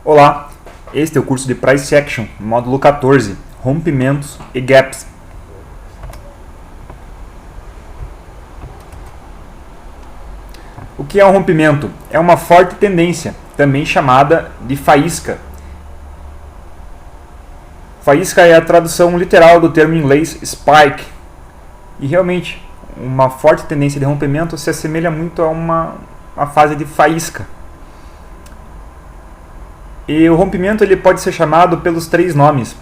Olá, este é o curso de Price Action, módulo 14, rompimentos e gaps. O que é um rompimento? É uma forte tendência, também chamada de faísca. Faísca é a tradução literal do termo em inglês spike. E realmente, uma forte tendência de rompimento se assemelha muito a uma fase de faísca. E o rompimento ele pode ser chamado pelos três nomes.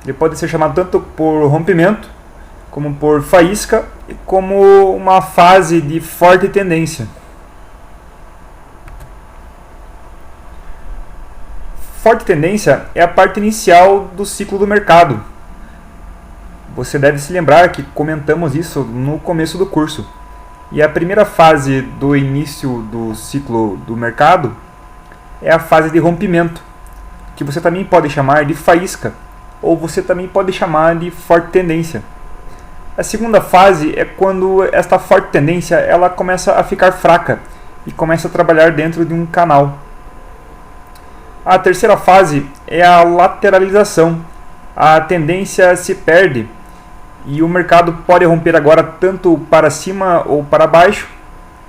Ele pode ser chamado tanto por rompimento, como por faísca, e como uma fase de forte tendência. Forte tendência é a parte inicial do ciclo do mercado. Você deve se lembrar que comentamos isso no começo do curso. E a primeira fase do início do ciclo do mercado é a fase de rompimento, que você também pode chamar de faísca, ou você também pode chamar de forte tendência. A segunda fase é quando esta forte tendência ela começa a ficar fraca e começa a trabalhar dentro de um canal. A terceira fase é a lateralização. A tendência se perde e o mercado pode romper agora tanto para cima ou para baixo,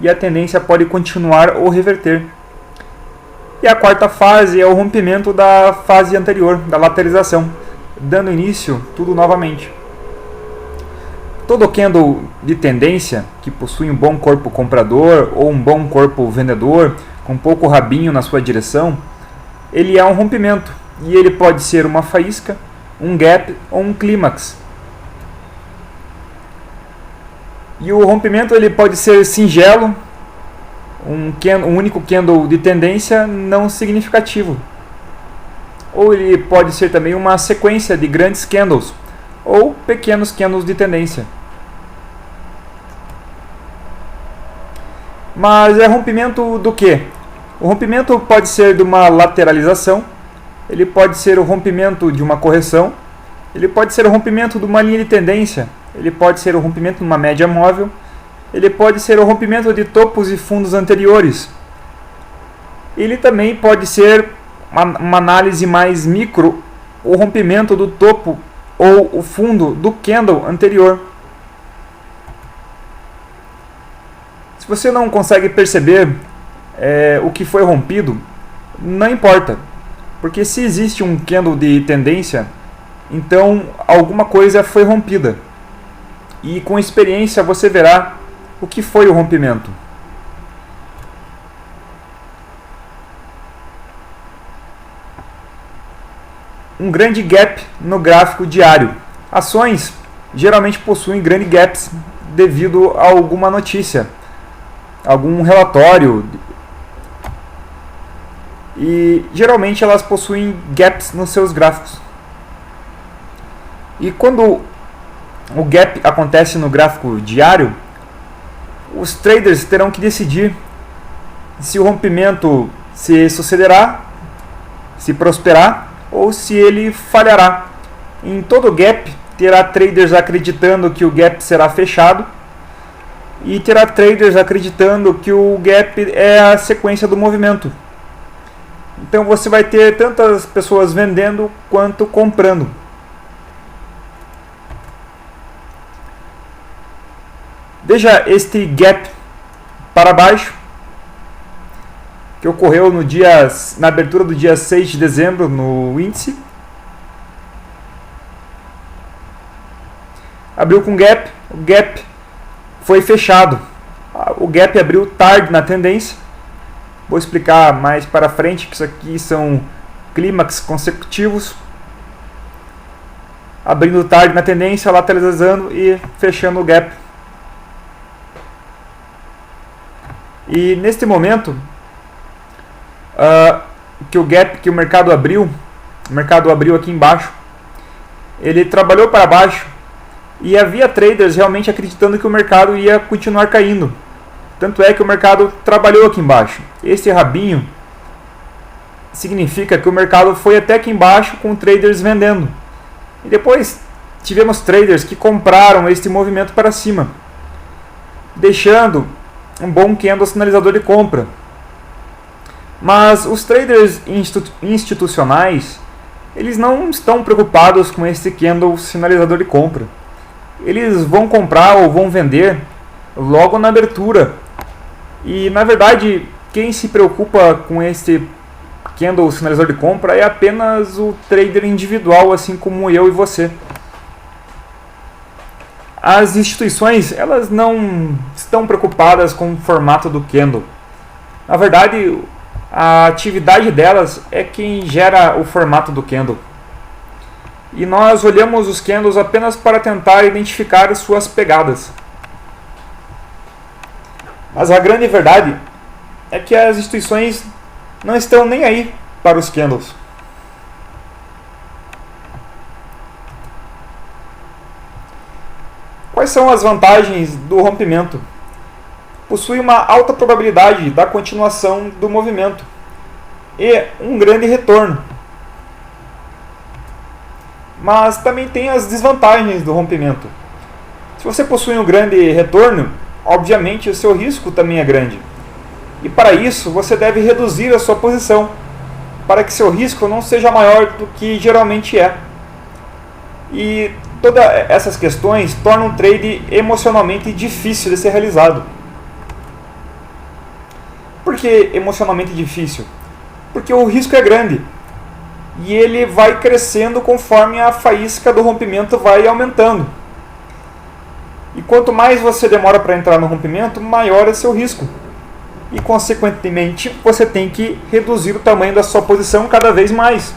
e a tendência pode continuar ou reverter. E a quarta fase é o rompimento da fase anterior, da lateralização, dando início tudo novamente. Todo candle de tendência que possui um bom corpo comprador ou um bom corpo vendedor, com pouco rabinho na sua direção, ele é um rompimento, e ele pode ser uma faísca, um gap ou um clímax. E o rompimento ele pode ser singelo, um único candle de tendência não significativo. Ou ele pode ser também uma sequência de grandes candles, ou pequenos candles de tendência. Mas é rompimento do quê? O rompimento pode ser de uma lateralização, ele pode ser o rompimento de uma correção, ele pode ser o rompimento de uma linha de tendência, ele pode ser o rompimento de uma média móvel, ele pode ser o rompimento de topos e fundos anteriores. Ele também pode ser uma análise mais micro, o rompimento do topo ou o fundo do candle anterior. Se você não consegue perceber o que foi rompido, não importa, porque se existe um candle de tendência, então alguma coisa foi rompida, e com experiência você verá o que foi o rompimento. Um grande gap no gráfico diário. Ações geralmente possuem grandes gaps devido a alguma notícia, algum relatório, e geralmente elas possuem gaps nos seus gráficos. E quando o gap acontece no gráfico diário, os traders terão que decidir se o rompimento se sucederá, se prosperar ou se ele falhará. Em todo gap terá traders acreditando que o gap será fechado, e terá traders acreditando que o gap é a sequência do movimento. Então você vai ter tantas pessoas vendendo quanto comprando. Veja este gap para baixo, que ocorreu na abertura do dia 6 de dezembro no índice. Abriu com gap, o gap foi fechado. O gap abriu tarde na tendência. Vou explicar mais para frente que isso aqui são clímax consecutivos. Abrindo tarde na tendência, lateralizando e fechando o gap. E neste momento que o mercado abriu aqui embaixo, ele trabalhou para baixo, e havia traders realmente acreditando que o mercado ia continuar caindo. Tanto é que o mercado trabalhou aqui embaixo. Esse rabinho significa que o mercado foi até aqui embaixo com traders vendendo. E depois tivemos traders que compraram este movimento para cima, deixando um bom candle sinalizador de compra. Mas os traders institucionais, eles não estão preocupados com esse candle sinalizador de compra. Eles vão comprar ou vão vender logo na abertura. E na verdade, quem se preocupa com esse candle sinalizador de compra é apenas o trader individual, assim como eu e você. As instituições, elas não estão preocupadas com o formato do candle. Na verdade, a atividade delas é quem gera o formato do candle. E nós olhamos os candles apenas para tentar identificar suas pegadas. Mas a grande verdade é que as instituições não estão nem aí para os candles. Quais são as vantagens do rompimento? Possui uma alta probabilidade da continuação do movimento e um grande retorno. Mas também tem as desvantagens do rompimento. Se você possui um grande retorno, obviamente o seu risco também é grande. E para isso você deve reduzir a sua posição, para que seu risco não seja maior do que geralmente é. E todas essas questões tornam o trade emocionalmente difícil de ser realizado. Por que emocionalmente difícil? Porque o risco é grande e ele vai crescendo conforme a faísca do rompimento vai aumentando. E quanto mais você demora para entrar no rompimento, maior é seu risco. E consequentemente você tem que reduzir o tamanho da sua posição cada vez mais.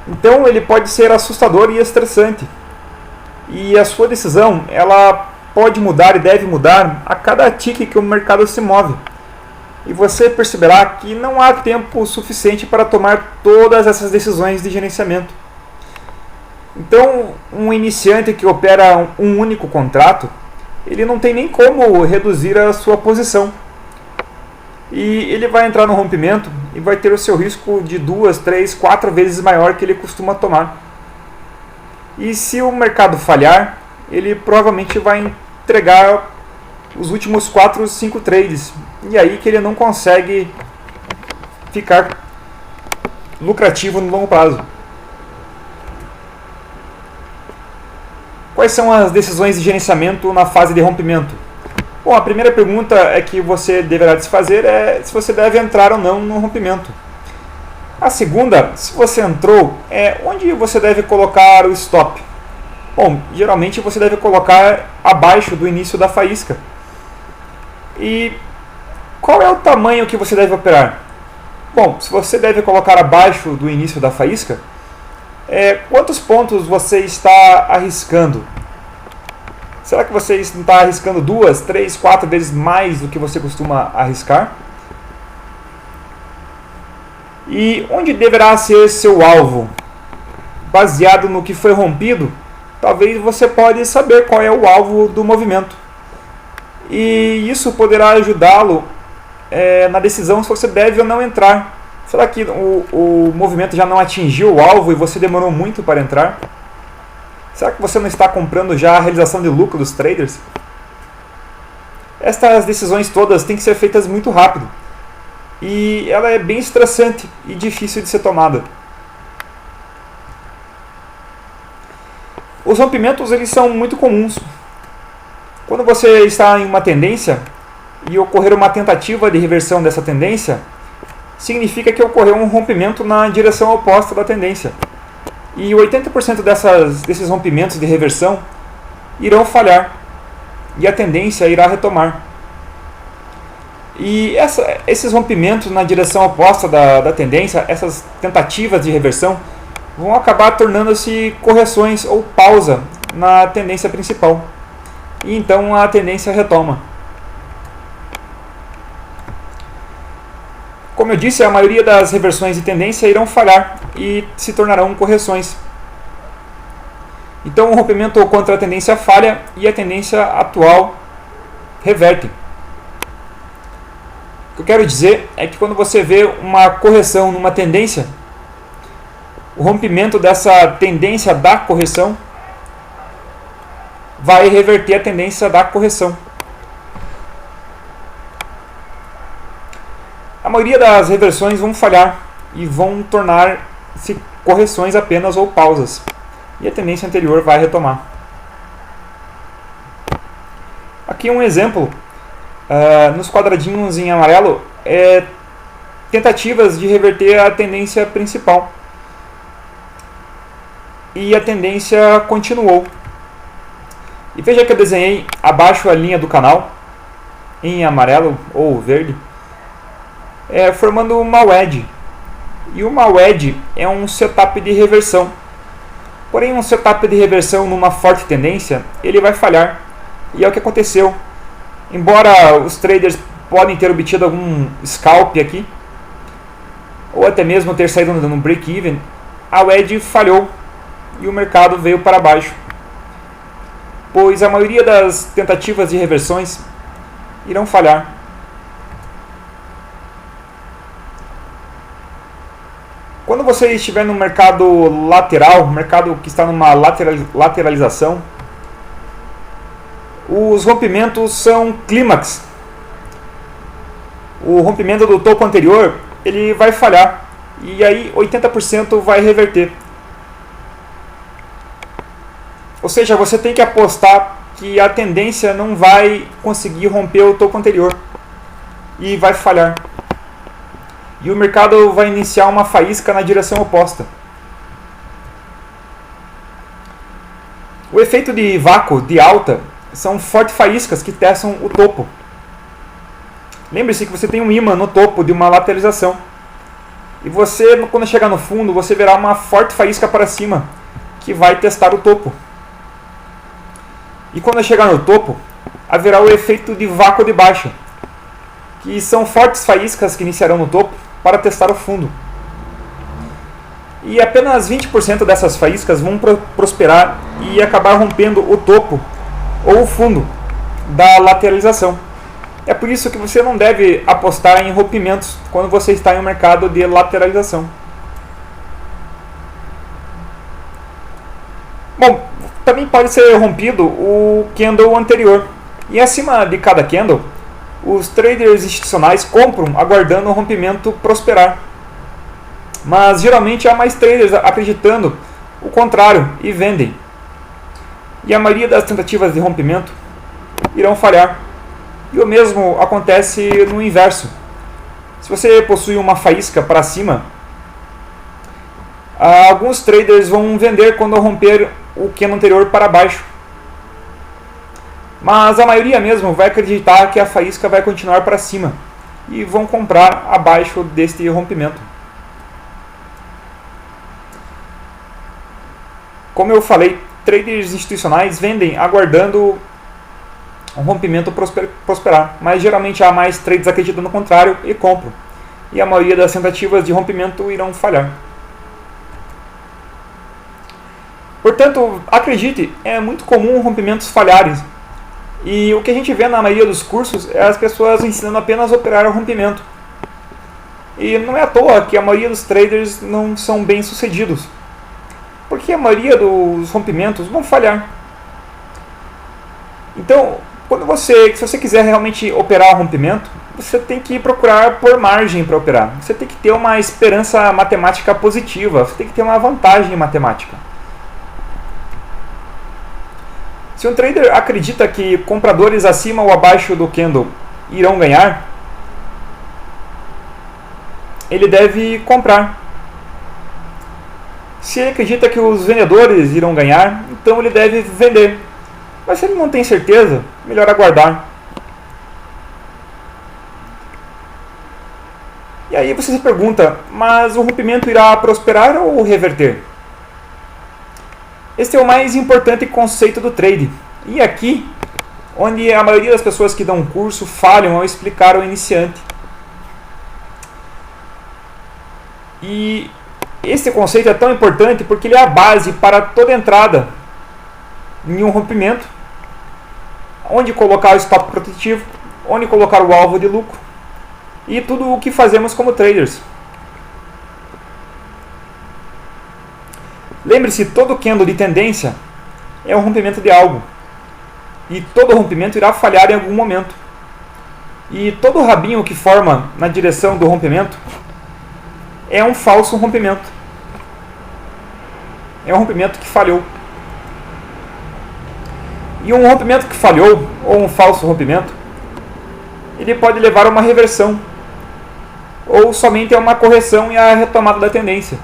Então ele pode ser assustador e estressante. E a sua decisão, ela pode mudar e deve mudar a cada tique que o mercado se move. E você perceberá que não há tempo suficiente para tomar todas essas decisões de gerenciamento. Então, um iniciante que opera um único contrato, ele não tem nem como reduzir a sua posição. E ele vai entrar no rompimento e vai ter o seu risco de 2, 3, 4 vezes maior que ele costuma tomar. E se o mercado falhar, ele provavelmente vai entregar os últimos 4, 5 trades. E aí que ele não consegue ficar lucrativo no longo prazo. Quais são as decisões de gerenciamento na fase de rompimento? Bom, a primeira pergunta é que você deverá se fazer é se você deve entrar ou não no rompimento. A segunda, se você entrou, é onde você deve colocar o stop. Bom, geralmente você deve colocar abaixo do início da faísca. E qual é o tamanho que você deve operar? Bom, se você deve colocar abaixo do início da faísca, quantos pontos você está arriscando? Será que você está arriscando 2, 3, 4 vezes mais do que você costuma arriscar? E onde deverá ser seu alvo? Baseado no que foi rompido, talvez você pode saber qual é o alvo do movimento. E isso poderá ajudá-lo na decisão se você deve ou não entrar. Será que o movimento já não atingiu o alvo e você demorou muito para entrar? Será que você não está comprando já a realização de lucro dos traders? Estas decisões todas têm que ser feitas muito rápido. E ela é bem estressante e difícil de ser tomada. Os rompimentos eles são muito comuns. Quando você está em uma tendência e ocorrer uma tentativa de reversão dessa tendência, significa que ocorreu um rompimento na direção oposta da tendência. E 80% desses rompimentos de reversão irão falhar e a tendência irá retomar. E esses rompimentos na direção oposta da tendência, essas tentativas de reversão, vão acabar tornando-se correções ou pausa na tendência principal. E então a tendência retoma. Como eu disse, a maioria das reversões de tendência irão falhar e se tornarão correções. Então o rompimento contra a tendência falha e a tendência atual reverte. O que eu quero dizer é que quando você vê uma correção numa tendência, o rompimento dessa tendência da correção vai reverter a tendência da correção. a maioria das reversões vão falhar e vão tornar-se correções apenas ou pausas. E a tendência anterior vai retomar. Aqui um exemplo, nos quadradinhos em amarelo, tentativas de reverter a tendência principal. E a tendência continuou. E veja que eu desenhei abaixo a linha do canal, em amarelo ou verde, formando uma wedge. E uma wedge é um setup de reversão. Porém, um setup de reversão numa forte tendência, ele vai falhar. E é o que aconteceu. Embora os traders podem ter obtido algum scalp aqui, ou até mesmo ter saído no break-even, a wedge falhou e o mercado veio para baixo. Pois a maioria das tentativas de reversões irão falhar. Quando você estiver no mercado lateral, mercado que está numa lateralização, os rompimentos são clímax. O rompimento do topo anterior, ele vai falhar e aí 80% vai reverter. Ou seja, você tem que apostar que a tendência não vai conseguir romper o topo anterior e vai falhar. E o mercado vai iniciar uma faísca na direção oposta. O efeito de vácuo de alta são fortes faíscas que testam o topo. Lembre-se que você tem um ímã no topo de uma lateralização. E você, quando chegar no fundo, você verá uma forte faísca para cima que vai testar o topo. E quando chegar no topo, haverá o efeito de vácuo de baixa, que são fortes faíscas que iniciarão no topo para testar o fundo. E apenas 20% dessas faíscas vão prosperar e acabar rompendo o topo ou o fundo da lateralização. É por isso que você não deve apostar em rompimentos quando você está em um mercado de lateralização. Bom, também pode ser rompido o candle anterior. E acima de cada candle, os traders institucionais compram aguardando o rompimento prosperar. Mas geralmente há mais traders acreditando o contrário e vendem. E a maioria das tentativas de rompimento irão falhar. E o mesmo acontece no inverso. Se você possui uma faísca para cima, alguns traders vão vender quando romper o candle anterior para baixo. Mas a maioria mesmo vai acreditar que a faísca vai continuar para cima e vão comprar abaixo deste rompimento. Como eu falei, traders institucionais vendem aguardando um rompimento prosperar, mas geralmente há mais traders acreditando no contrário e compram. E a maioria das tentativas de rompimento irão falhar. Portanto, acredite, é muito comum rompimentos falharem. E o que a gente vê na maioria dos cursos é as pessoas ensinando apenas a operar o rompimento. E não é à toa que a maioria dos traders não são bem sucedidos. Porque a maioria dos rompimentos vão falhar. Então, se você quiser realmente operar o rompimento, você tem que procurar por margem para operar. Você tem que ter uma esperança matemática positiva. Você tem que ter uma vantagem matemática. Se um trader acredita que compradores acima ou abaixo do candle irão ganhar, ele deve comprar. Se ele acredita que os vendedores irão ganhar, então ele deve vender. Mas se ele não tem certeza, melhor aguardar. E aí você se pergunta, mas o rompimento irá prosperar ou reverter? Este é o mais importante conceito do trade. E aqui, onde a maioria das pessoas que dão curso falham ao explicar ao iniciante. E este conceito é tão importante porque ele é a base para toda entrada em um rompimento. Onde colocar o stop protetivo, onde colocar o alvo de lucro e tudo o que fazemos como traders. Lembre-se, todo candle de tendência é um rompimento de algo. E todo rompimento irá falhar em algum momento. E todo o rabinho que forma na direção do rompimento é um falso rompimento. É um rompimento que falhou. E um rompimento que falhou, ou um falso rompimento, ele pode levar a uma reversão, ou somente a uma correção e a retomada da tendência.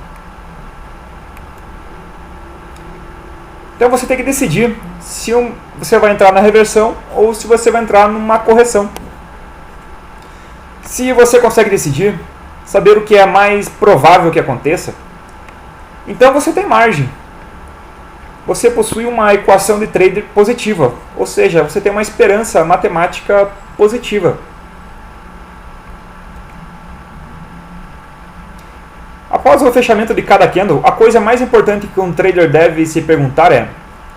Então você tem que decidir se você vai entrar na reversão ou se você vai entrar numa correção. Se você consegue decidir, saber o que é mais provável que aconteça, então você tem margem. Você possui uma equação de trader positiva, ou seja, você tem uma esperança matemática positiva. Após o fechamento de cada candle, a coisa mais importante que um trader deve se perguntar é: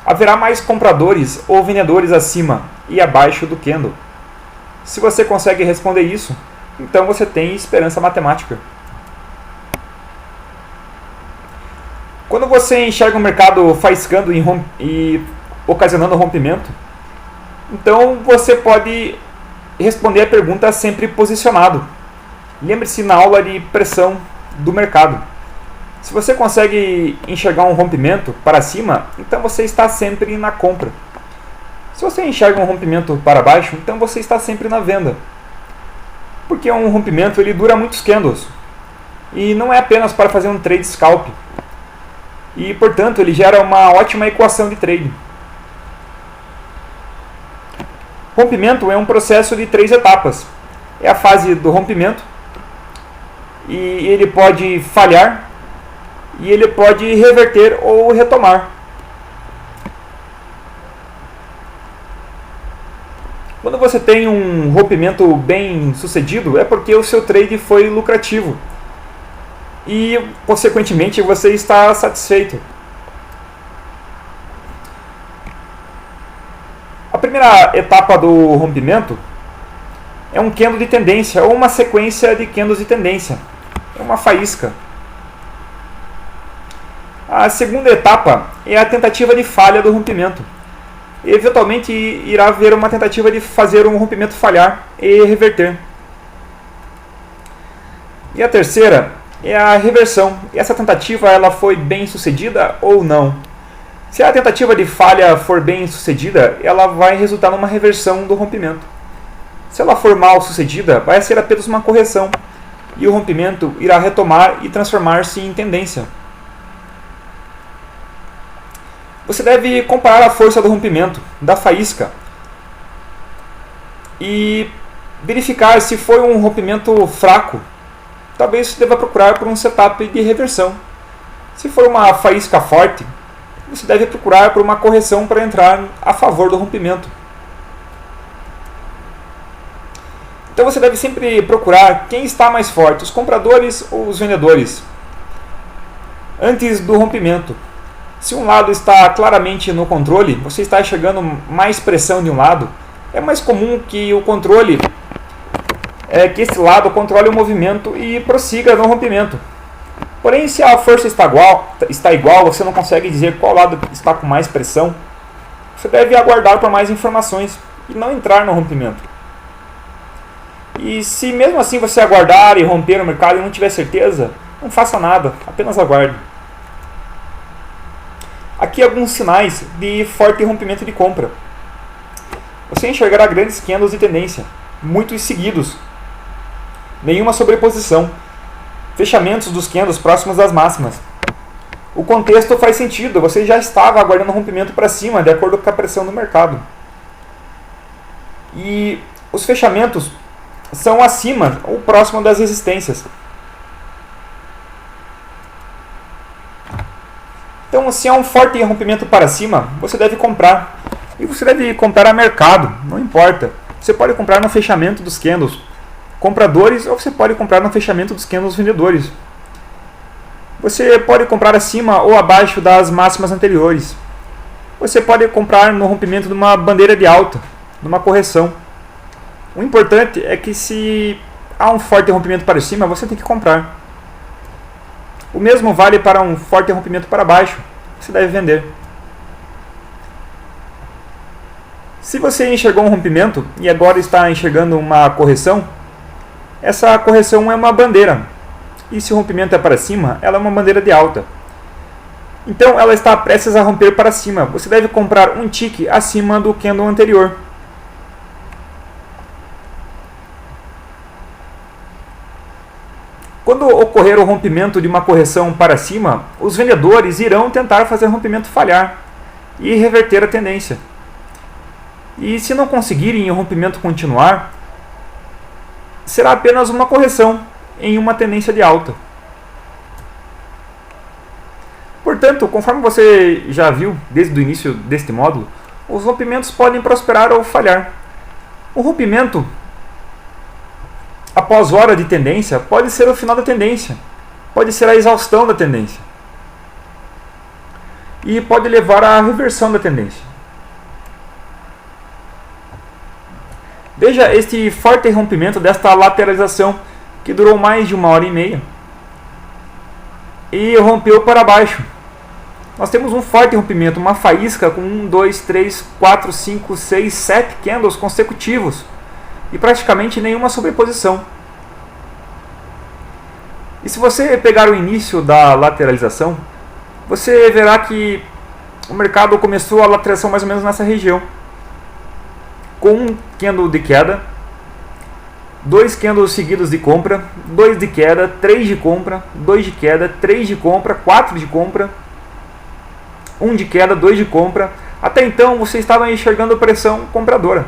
haverá mais compradores ou vendedores acima e abaixo do candle? Se você consegue responder isso, então você tem esperança matemática. Quando você enxerga o mercado faiscando e ocasionando rompimento, então você pode responder a pergunta sempre posicionado. Lembre-se na aula de pressão do mercado. Se você consegue enxergar um rompimento para cima, então você está sempre na compra. Se você enxerga um rompimento para baixo, então você está sempre na venda. Porque um rompimento ele dura muitos candles. E não é apenas para fazer um trade scalp. E, portanto, ele gera uma ótima equação de trade. Rompimento é um processo de 3 etapas. É a fase do rompimento, e ele pode falhar, e ele pode reverter ou retomar. Quando você tem um rompimento bem sucedido, é porque o seu trade foi lucrativo. E, consequentemente, você está satisfeito. A primeira etapa do rompimento é um candle de tendência, ou uma sequência de candles de tendência. É uma faísca. A segunda etapa é a tentativa de falha do rompimento. Eventualmente irá haver uma tentativa de fazer um rompimento falhar e reverter. E a terceira é a reversão. Essa tentativa ela foi bem sucedida ou não? Se a tentativa de falha for bem sucedida, ela vai resultar numa reversão do rompimento. Se ela for mal sucedida, vai ser apenas uma correção, e o rompimento irá retomar e transformar-se em tendência. Você deve comparar a força do rompimento, da faísca, e verificar se foi um rompimento fraco. Talvez você deva procurar por um setup de reversão. Se for uma faísca forte, você deve procurar por uma correção para entrar a favor do rompimento. Então você deve sempre procurar quem está mais forte, os compradores ou os vendedores, antes do rompimento. Se um lado está claramente no controle, você está enxergando mais pressão de um lado, é mais comum que o controle que esse lado controle o movimento e prossiga no rompimento. Porém, se a força está igual, você não consegue dizer qual lado está com mais pressão, você deve aguardar por mais informações e não entrar no rompimento. E se mesmo assim você aguardar e romper o mercado e não tiver certeza, não faça nada, apenas aguarde. Aqui alguns sinais de forte rompimento de compra. Você enxergará grandes candles de tendência, muitos seguidos, nenhuma sobreposição, fechamentos dos candles próximos das máximas. O contexto faz sentido, você já estava aguardando um rompimento para cima, de acordo com a pressão do mercado. E os fechamentos são acima ou próximo das resistências. Então, se há um forte rompimento para cima, você deve comprar. E você deve comprar a mercado, não importa. Você pode comprar no fechamento dos candles compradores ou você pode comprar no fechamento dos candles vendedores. Você pode comprar acima ou abaixo das máximas anteriores. Você pode comprar no rompimento de uma bandeira de alta, numa correção. O importante é que se há um forte rompimento para cima, você tem que comprar. O mesmo vale para um forte rompimento para baixo. Você deve vender. Se você enxergou um rompimento e agora está enxergando uma correção, essa correção é uma bandeira. E se o rompimento é para cima, ela é uma bandeira de alta. Então ela está prestes a romper para cima. Você deve comprar um tick acima do candle anterior. Quando ocorrer o rompimento de uma correção para cima, os vendedores irão tentar fazer o rompimento falhar e reverter a tendência. E se não conseguirem o rompimento continuar, será apenas uma correção em uma tendência de alta. Portanto, conforme você já viu desde o início deste módulo, os rompimentos podem prosperar ou falhar. O rompimento após hora de tendência pode ser o final da tendência, pode ser a exaustão da tendência e pode levar à reversão da tendência. Veja este forte rompimento desta lateralização que durou mais de 1h30 e rompeu para baixo. Nós temos um forte rompimento, uma faísca com 1, 2, 3, 4, 5, 6, 7 candles consecutivos e praticamente nenhuma sobreposição. E se você pegar o início da lateralização, você verá que o mercado começou a lateralização mais ou menos nessa região, com um candle de queda, 2 candles seguidos de compra, 2 de queda, 3 de compra, 2 de queda, 3 de compra, 4 de compra, 1 de queda, 2 de compra. Até então você estava enxergando pressão compradora.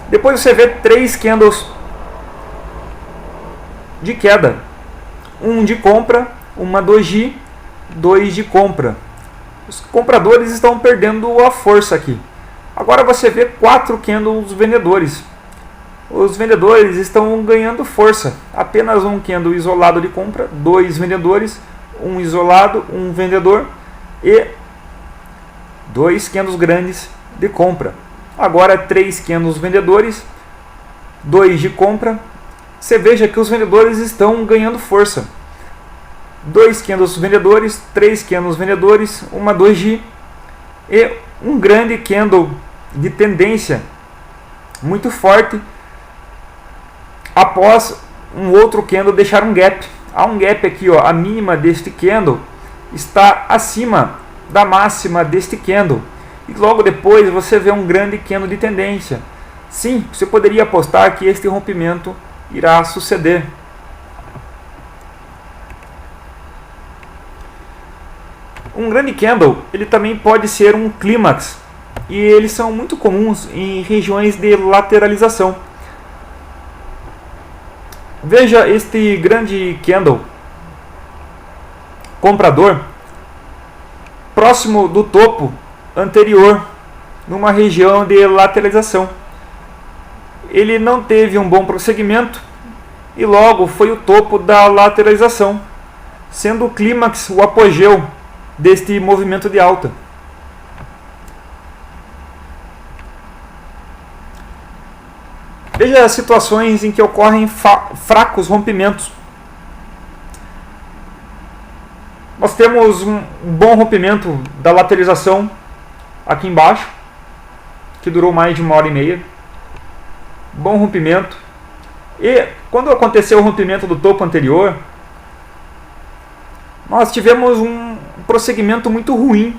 Depois você vê 3 candles de queda, 1 de compra, uma doji, 2 de compra. Os compradores estão perdendo a força aqui. Agora você vê 4 candles vendedores. Os vendedores estão ganhando força. Apenas um candle isolado de compra, 2 vendedores, 1 isolado, 1 vendedor e 2 candles grandes de compra. Agora 3 candles vendedores, 2 de compra. Você veja que os vendedores estão ganhando força. 2 candles vendedores, 3 candles vendedores, uma doji e um grande candle de tendência muito forte após um outro candle deixar um gap. Há um gap aqui, ó, a mínima deste candle está acima da máxima deste candle. E logo depois você vê um grande candle de tendência. Sim, você poderia apostar que este rompimento irá suceder. Um grande candle, ele também pode ser um clímax. E eles são muito comuns em regiões de lateralização. Veja este grande candle comprador próximo do topo anterior, numa região de lateralização. Ele não teve um bom prosseguimento e logo foi o topo da lateralização, sendo o clímax, o apogeu deste movimento de alta. Veja as situações em que ocorrem fracos rompimentos. Nós temos um bom rompimento da lateralização aqui embaixo, que durou mais de 1h30. Bom rompimento. E quando aconteceu o rompimento do topo anterior, nós tivemos um prosseguimento muito ruim.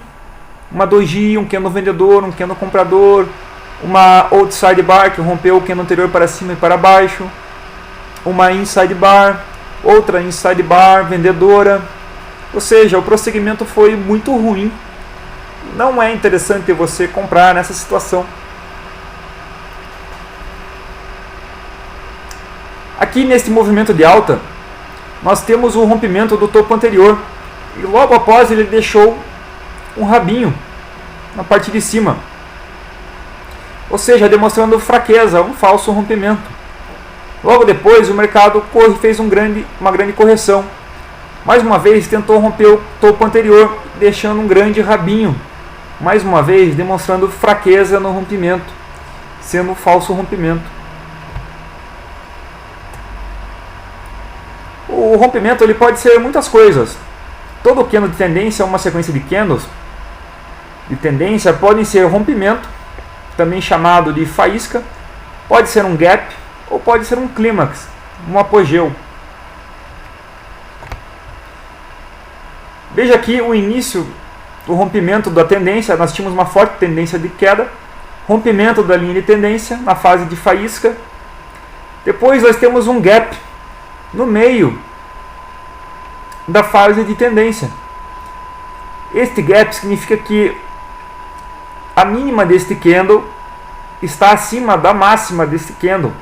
Uma doji, um candle vendedor, um candle comprador, uma outside bar que rompeu o candle anterior para cima e para baixo, uma inside bar, outra inside bar vendedora. Ou seja, o prosseguimento foi muito ruim. Não é interessante você comprar nessa situação. Aqui neste movimento de alta, nós temos o rompimento do topo anterior. E logo após ele deixou um rabinho na parte de cima. Ou seja, demonstrando fraqueza, um falso rompimento. Logo depois o mercado fez uma grande correção. Mais uma vez tentou romper o topo anterior, deixando um grande rabinho. Mais uma vez demonstrando fraqueza no rompimento, sendo um falso rompimento. O rompimento ele pode ser muitas coisas. Todo candle de tendência, uma sequência de candles de tendência, podem ser rompimento, também chamado de faísca, pode ser um gap ou pode ser um clímax, um apogeu. Veja aqui o início do rompimento da tendência. Nós tínhamos uma forte tendência de queda, rompimento da linha de tendência na fase de faísca. Depois nós temos um gap no meio da fase de tendência. Este gap significa que a mínima deste candle está acima da máxima deste candle.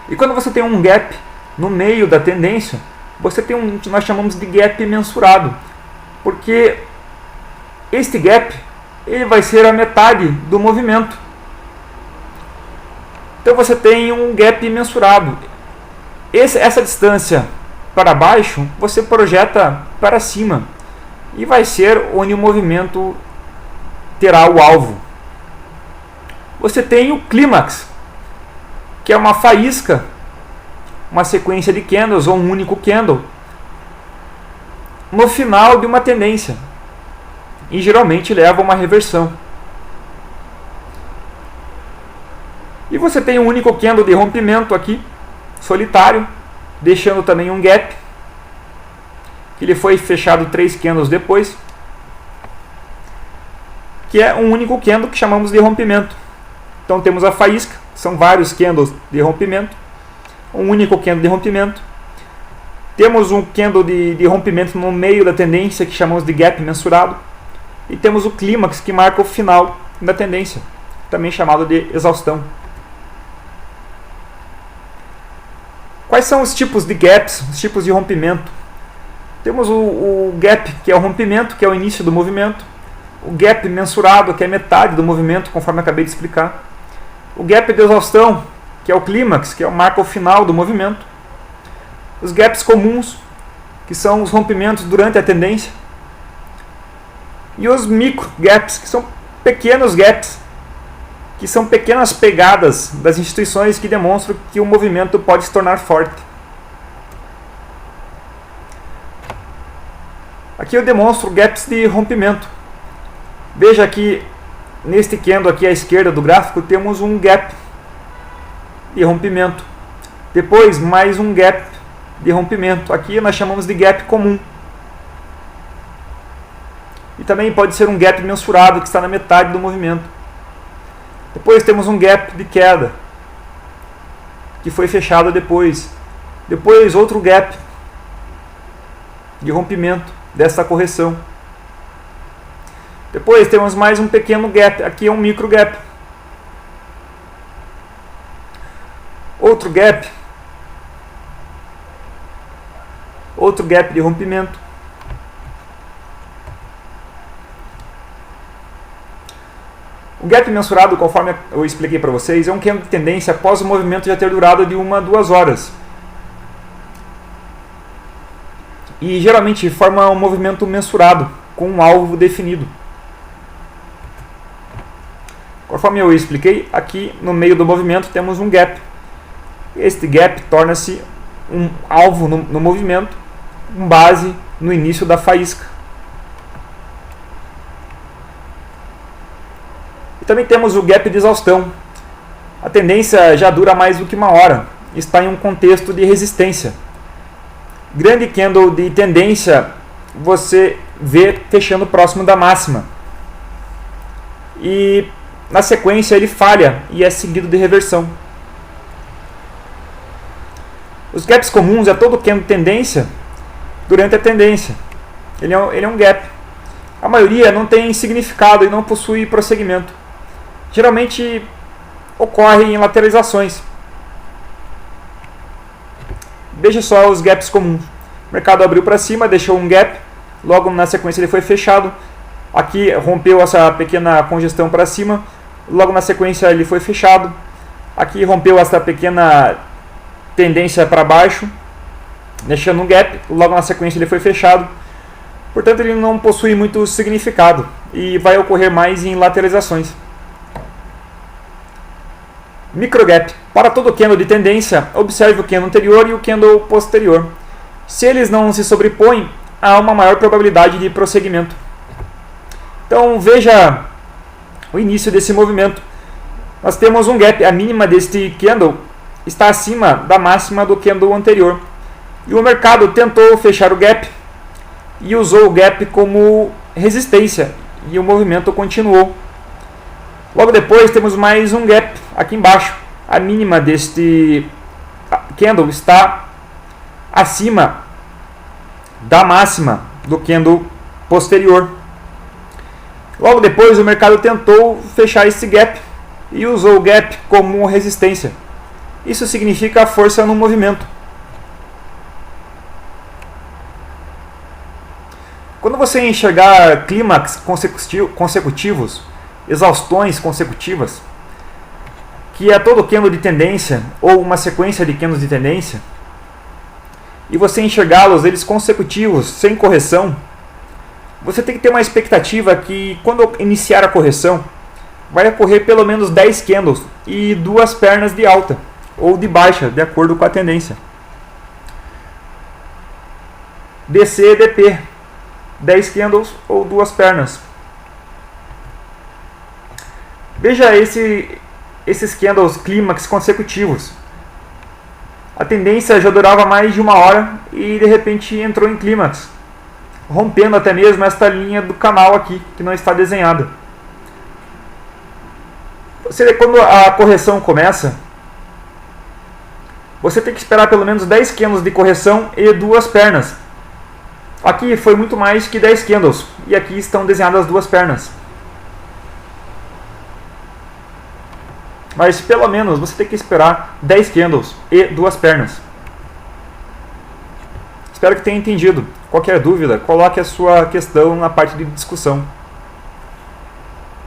E quando você tem um gap no meio da tendência, você tem um que nós chamamos de gap mensurado, porque este gap ele vai ser a metade do movimento. Então você tem um gap mensurado. Essa distância para baixo você projeta para cima e vai ser onde o movimento terá o alvo. Você tem o clímax, que é uma faísca, uma sequência de candles ou um único candle no final de uma tendência, e geralmente leva a uma reversão. E você tem um único candle de rompimento aqui, solitário, deixando também um gap, que ele foi fechado 3 candles depois, que é um único candle que chamamos de rompimento. Então temos a faísca, são vários candles de rompimento, um único candle de rompimento. Temos um candle de rompimento no meio da tendência, que chamamos de gap mensurado. E temos o clímax, que marca o final da tendência, também chamado de exaustão. Quais são os tipos de gaps, os tipos de rompimento? Temos o gap, que é o rompimento, que é o início do movimento. O gap mensurado, que é metade do movimento, conforme eu acabei de explicar. O gap de exaustão, que é o clímax, que marca o final do movimento. Os gaps comuns, que são os rompimentos durante a tendência. E os micro gaps, que são pequenos gaps, que são pequenas pegadas das instituições que demonstram que o movimento pode se tornar forte. Aqui eu demonstro gaps de rompimento. Veja que neste candle aqui à esquerda do gráfico temos um gap de rompimento. Depois mais um gap de rompimento. Aqui nós chamamos de gap comum. E também pode ser um gap mensurado, que está na metade do movimento. Depois temos um gap de queda, que foi fechado depois. Depois outro gap de rompimento dessa correção. Depois temos mais um pequeno gap, aqui é um micro gap. Outro gap de rompimento. O gap mensurado, conforme eu expliquei para vocês, é um candle de tendência após o movimento já ter durado de 1 a 2 horas. E geralmente forma um movimento mensurado, com um alvo definido. Conforme eu expliquei, aqui no meio do movimento temos um gap. Este gap torna-se um alvo no movimento, com base no início da faísca. E também temos o gap de exaustão. A tendência já dura mais do que 1 hora, está em um contexto de resistência. Grande candle de tendência você vê fechando próximo da máxima. E na sequência ele falha e é seguido de reversão. Os gaps comuns é todo candle de tendência durante a tendência. Ele é um gap. A maioria não tem significado e não possui prosseguimento. Geralmente ocorre em lateralizações. Veja só os gaps comuns. O mercado abriu para cima, deixou um gap, logo na sequência ele foi fechado. Aqui rompeu essa pequena congestão para cima, logo na sequência ele foi fechado. Aqui rompeu essa pequena tendência para baixo, deixando um gap, logo na sequência ele foi fechado. Portanto, ele não possui muito significado e vai ocorrer mais em lateralizações. Microgap. Para todo candle de tendência, observe o candle anterior e o candle posterior. Se eles não se sobrepõem, há uma maior probabilidade de prosseguimento. Então veja o início desse movimento. Nós temos um gap, a mínima deste candle está acima da máxima do candle anterior. E o mercado tentou fechar o gap e usou o gap como resistência, e o movimento continuou. Logo depois temos mais um gap aqui embaixo. A mínima deste candle está acima da máxima do candle posterior. Logo depois o mercado tentou fechar esse gap e usou o gap como resistência. Isso significa força no movimento. Quando você enxergar clímax consecutivos, exaustões consecutivas, que é todo candle de tendência ou uma sequência de candles de tendência, e você enxergá-los, eles consecutivos, sem correção, você tem que ter uma expectativa que quando iniciar a correção, vai ocorrer pelo menos 10 candles e 2 pernas de alta ou de baixa, de acordo com a tendência. DC e DP, 10 candles ou 2 pernas. Veja esses candles clímax consecutivos. A tendência já durava mais de 1 hora e de repente entrou em clímax, rompendo até mesmo esta linha do canal aqui, que não está desenhada. Quando a correção começa, você tem que esperar pelo menos 10 candles de correção e 2 pernas. Aqui foi muito mais que 10 candles, e aqui estão desenhadas 2 pernas. Mas pelo menos você tem que esperar 10 candles e 2 pernas. Espero que tenha entendido. Qualquer dúvida, coloque a sua questão na parte de discussão.